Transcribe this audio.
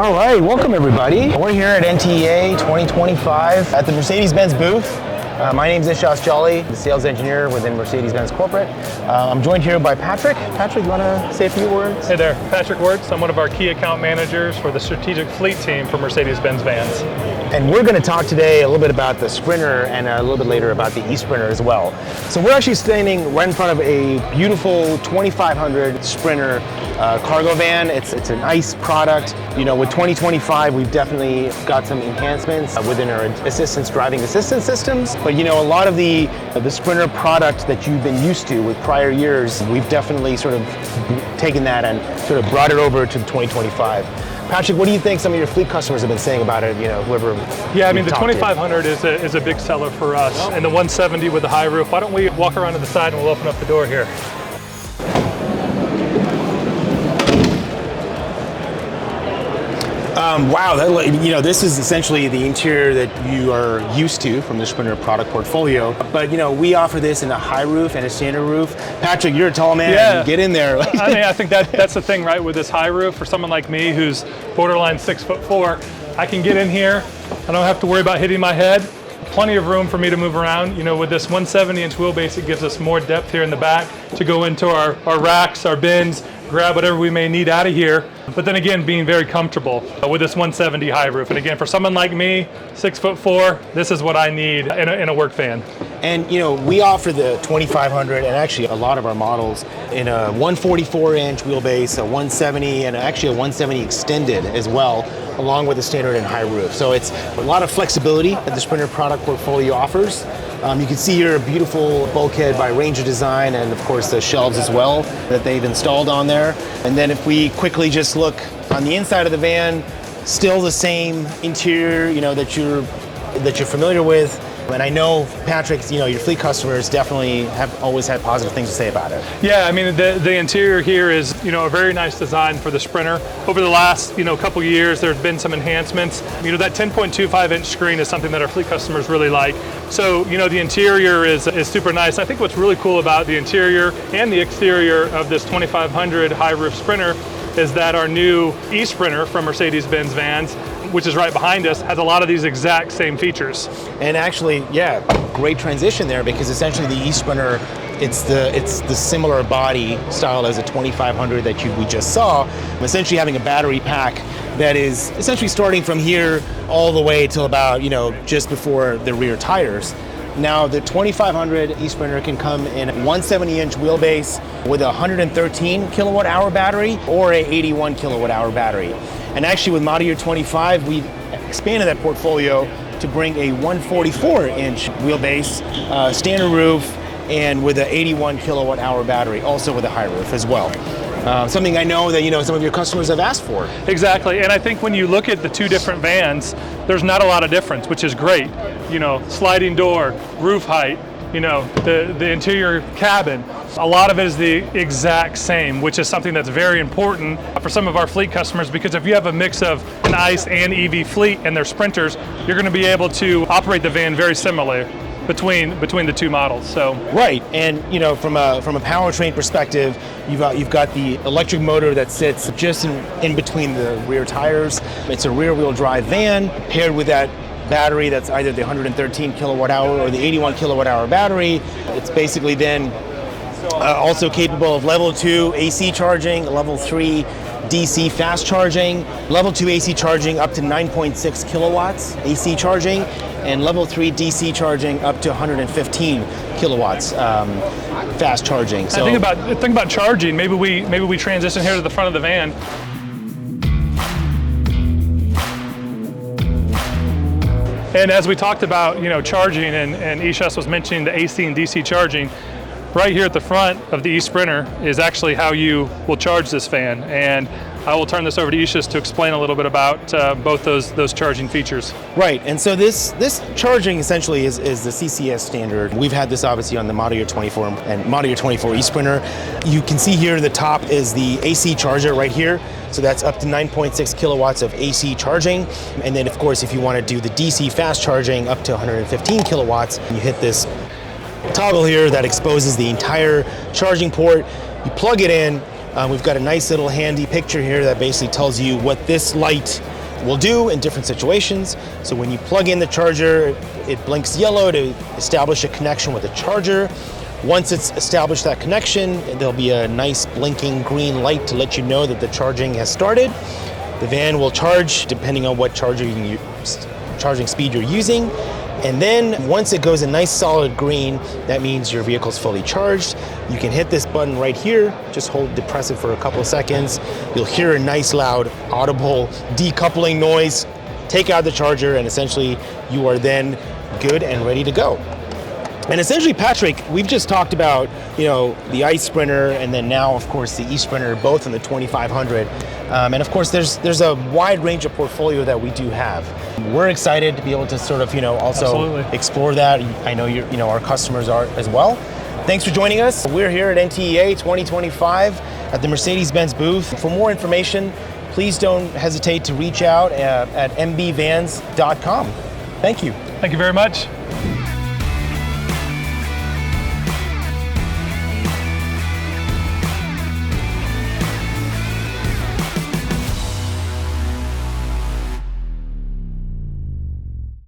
All right, welcome everybody. We're here at NTEA 2025 at the Mercedes-Benz booth. My name is Ishas, the sales engineer within Mercedes-Benz Corporate. I'm joined here by Patrick. Patrick, you want to say a few words? Hey there, Patrick Wuertz. I'm one of our key account managers for the strategic fleet team for Mercedes-Benz vans. And we're going to talk today a little bit about the Sprinter and a little bit later about the e-Sprinter as well. So we're actually standing right in front of a beautiful 2500 Sprinter cargo van. It's a nice product. You know, with 2025, we've definitely got some enhancements within our driving assistance systems. But you know, a lot of the Sprinter product that you've been used to with prior years, we've definitely sort of taken that and sort of brought it over to 2025. Patrick, what do you think some of your fleet customers have been saying about it? You know, whoever. Yeah, I mean, the 2500 is a big seller for us, and the 170 with the high roof. Why don't we walk around to the side and we'll open up the door here. Wow, you know, this is essentially the interior that you are used to from the Sprinter product portfolio. But you know, we offer this in a high roof and a standard roof. Patrick, you're a tall man. Yeah. Get in there. I think that's the thing, right? With this high roof, for someone like me who's borderline 6'4", I can get in here. I don't have to worry about hitting my head. Plenty of room for me to move around. You know, with this 170-inch wheelbase, it gives us more depth here in the back to go into our racks, our bins, grab whatever we may need out of here. But then again, being very comfortable with this 170 high roof. And again, for someone like me, 6'4", this is what I need in a work van. And you know, we offer the 2500 and actually a lot of our models in a 144-inch wheelbase, a 170, and actually a 170 extended as well, along with the standard and high roof. So it's a lot of flexibility that the Sprinter product portfolio offers. You can see here a beautiful bulkhead by Ranger Design, and of course the shelves as well that they've installed on there. And then if we quickly just look on the inside of the van, still the same interior, you know, that you're familiar with. And I know, Patrick, you know, your fleet customers definitely have always had positive things to say about it. Yeah, I mean, the interior here is, you know, a very nice design for the Sprinter. Over the last, you know, couple years, there's been some enhancements. You know, that 10.25-inch screen is something that our fleet customers really like. So, you know, the interior is super nice. I think what's really cool about the interior and the exterior of this 2500 high roof Sprinter is that our new e-Sprinter from Mercedes-Benz vans, which is right behind us, has a lot of these exact same features. And actually, yeah, great transition there, because essentially the e-Sprinter, it's the similar body style as a 2500 that we just saw, essentially having a battery pack that is essentially starting from here all the way till about, you know, just before the rear tires. Now, the 2500 e-Sprinter can come in a 170-inch wheelbase with a 113 kilowatt hour battery or a 81 kilowatt hour battery. And actually with model year 25, we expanded that portfolio to bring a 144-inch wheelbase, standard roof, and with an 81 kilowatt hour battery, also with a high roof as well. Something I know that, you know, some of your customers have asked for. Exactly, and I think when you look at the two different vans, there's not a lot of difference, which is great. You know, sliding door, roof height, you know, the interior cabin. A lot of it is the exact same, which is something that's very important for some of our fleet customers, because if you have a mix of an ICE and EV fleet and their Sprinters, you're going to be able to operate the van very similarly between the two models. So right, and you know, from a powertrain perspective, you've got the electric motor that sits just in between the rear tires. It's a rear-wheel drive van paired with that battery that's either the 113 kilowatt hour or the 81 kilowatt hour battery. It's basically then also capable of level 2 AC charging, level 3 DC fast charging, level 2 AC charging up to 9.6 kilowatts AC charging, and level 3 DC charging up to 115 kilowatts fast charging. So think about charging. Maybe we transition here to the front of the van. And as we talked about, you know, charging, and Ishas was mentioning the AC and DC charging, right here at the front of the e-Sprinter is actually how you will charge this van. And I will turn this over to Ishas to explain a little bit about both those charging features. Right, and so this charging essentially is the CCS standard. We've had this obviously on the model year 24 and model year 24 e-Sprinter. You can see here the top is the AC charger right here. So that's up to 9.6 kilowatts of AC charging. And then of course, if you want to do the DC fast charging up to 115 kilowatts, you hit this toggle here that exposes the entire charging port. You plug it in. We've got a nice little handy picture here that basically tells you what this light will do in different situations. So when you plug in the charger, it blinks yellow to establish a connection with the charger. Once it's established that connection, there'll be a nice blinking green light to let you know that the charging has started. The van will charge depending on what charging speed you're using. And then once it goes a nice solid green, that means your vehicle's fully charged. You can hit this button right here, just depress it for a couple of seconds. You'll hear a nice loud audible decoupling noise, take out the charger, and essentially you are then good and ready to go. And essentially, Patrick, we've just talked about, the ICE Sprinter, and then now, of course, the e-Sprinter, both in the 2500. And of course, there's a wide range of portfolio that we do have. We're excited to be able to sort of, also Absolutely. explore that. I know our customers are as well. Thanks for joining us. We're here at NTEA 2025 at the Mercedes-Benz booth. For more information, please don't hesitate to reach out at mbvans.com. Thank you. Thank you very much.